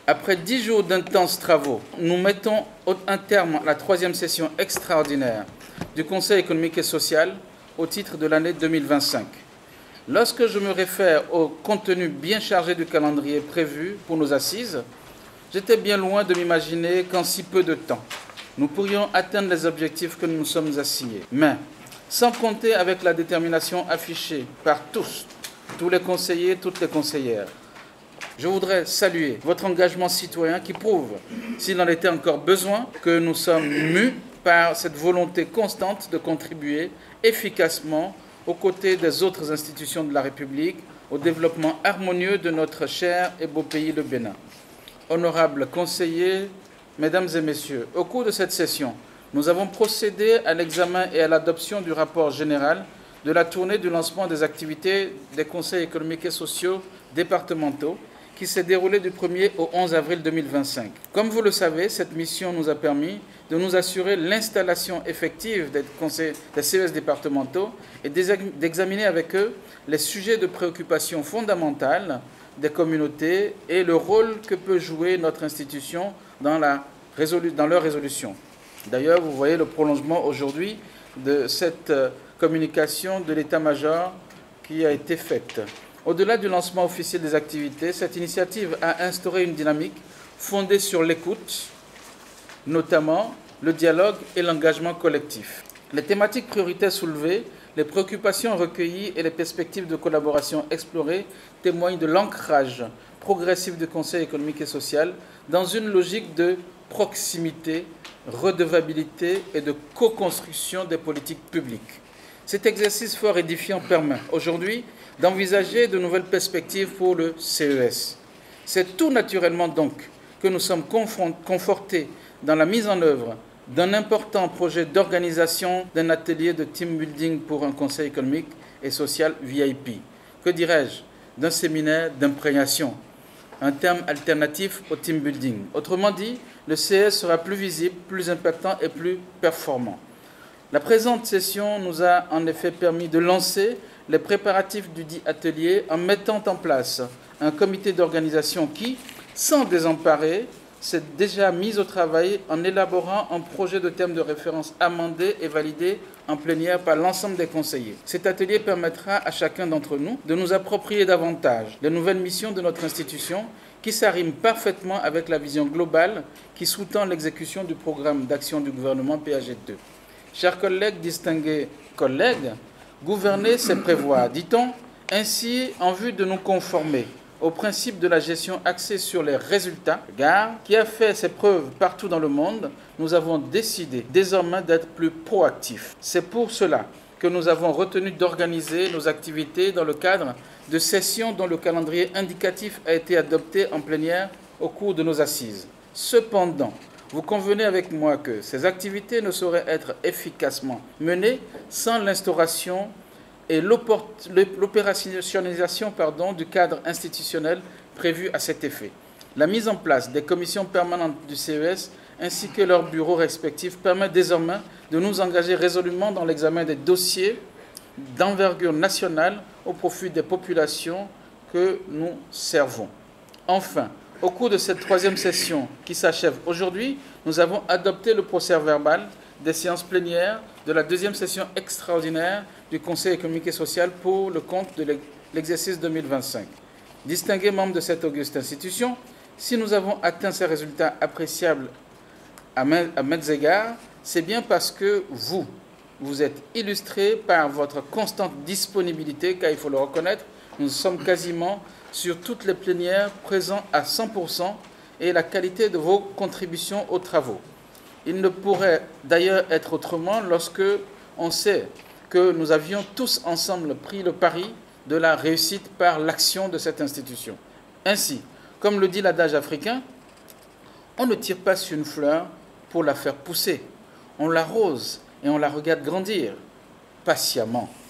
Après 10 jours d'intenses travaux, nous mettons un terme à la 3e session extraordinaire du Conseil économique et social au titre de l'année 2025. Lorsque je me réfère au contenu bien chargé du calendrier prévu pour nos assises, j'étais bien loin de m'imaginer qu'en si peu de temps, nous pourrions atteindre les objectifs que nous nous sommes assignés. Mais, sans compter avec la détermination affichée par tous les conseillers, toutes les conseillères, je voudrais saluer votre engagement citoyen qui prouve, s'il en était encore besoin, que nous sommes mus par cette volonté constante de contribuer efficacement aux côtés des autres institutions de la République au développement harmonieux de notre cher et beau pays, le Bénin. Honorables conseillers, mesdames et messieurs, au cours de cette session, nous avons procédé à l'examen et à l'adoption du rapport général de la tournée du lancement des activités des conseils économiques et sociaux départementaux qui s'est déroulée du 1er au 11 avril 2025. Comme vous le savez, cette mission nous a permis de nous assurer l'installation effective des CES départementaux et d'examiner avec eux les sujets de préoccupation fondamentale des communautés et le rôle que peut jouer notre institution dans leur résolution. D'ailleurs, vous voyez le prolongement aujourd'hui de cette communication de l'état-major qui a été faite. Au-delà du lancement officiel des activités, cette initiative a instauré une dynamique fondée sur l'écoute, notamment le dialogue et l'engagement collectif. Les thématiques prioritaires soulevées, les préoccupations recueillies et les perspectives de collaboration explorées témoignent de l'ancrage progressif du Conseil économique et social dans une logique de proximité, redevabilité et de co-construction des politiques publiques. Cet exercice fort édifiant permet aujourd'hui d'envisager de nouvelles perspectives pour le CES. C'est tout naturellement donc que nous sommes confortés dans la mise en œuvre d'un important projet d'organisation d'un atelier de team building pour un conseil économique et social VIP. Que dirais-je? D'un séminaire d'imprégnation, un terme alternatif au team building. Autrement dit, le CES sera plus visible, plus impactant et plus performant. La présente session nous a en effet permis de lancer les préparatifs du dit atelier en mettant en place un comité d'organisation qui, sans désemparer, s'est déjà mis au travail en élaborant un projet de thème de référence amendé et validé en plénière par l'ensemble des conseillers. Cet atelier permettra à chacun d'entre nous de nous approprier davantage les nouvelles missions de notre institution qui s'arriment parfaitement avec la vision globale qui sous-tend l'exécution du programme d'action du gouvernement PAG2. Chers collègues, distingués collègues, gouverner, c'est prévoir, dit-on, ainsi en vue de nous conformer au principe de la gestion axée sur les résultats, qui a fait ses preuves partout dans le monde, nous avons décidé désormais d'être plus proactifs. C'est pour cela que nous avons retenu d'organiser nos activités dans le cadre de sessions dont le calendrier indicatif a été adopté en plénière au cours de nos assises. Cependant, vous convenez avec moi que ces activités ne sauraient être efficacement menées sans l'instauration et l'opérationnalisation du cadre institutionnel prévu à cet effet. La mise en place des commissions permanentes du CES ainsi que leurs bureaux respectifs permet désormais de nous engager résolument dans l'examen des dossiers d'envergure nationale au profit des populations que nous servons. Enfin, au cours de cette 3e session qui s'achève aujourd'hui, nous avons adopté le procès-verbal des séances plénières de la 2e session extraordinaire du Conseil économique et social pour le compte de l'exercice 2025. Distingués membres de cette auguste institution, si nous avons atteint ces résultats appréciables à maints égards, c'est bien parce que vous êtes illustrés par votre constante disponibilité, car il faut le reconnaître, nous sommes quasiment sur toutes les plénières présents à 100% et la qualité de vos contributions aux travaux. Il ne pourrait d'ailleurs être autrement lorsque on sait que nous avions tous ensemble pris le pari de la réussite par l'action de cette institution. Ainsi, comme le dit l'adage africain, on ne tire pas sur une fleur pour la faire pousser. On l'arrose et on la regarde grandir patiemment.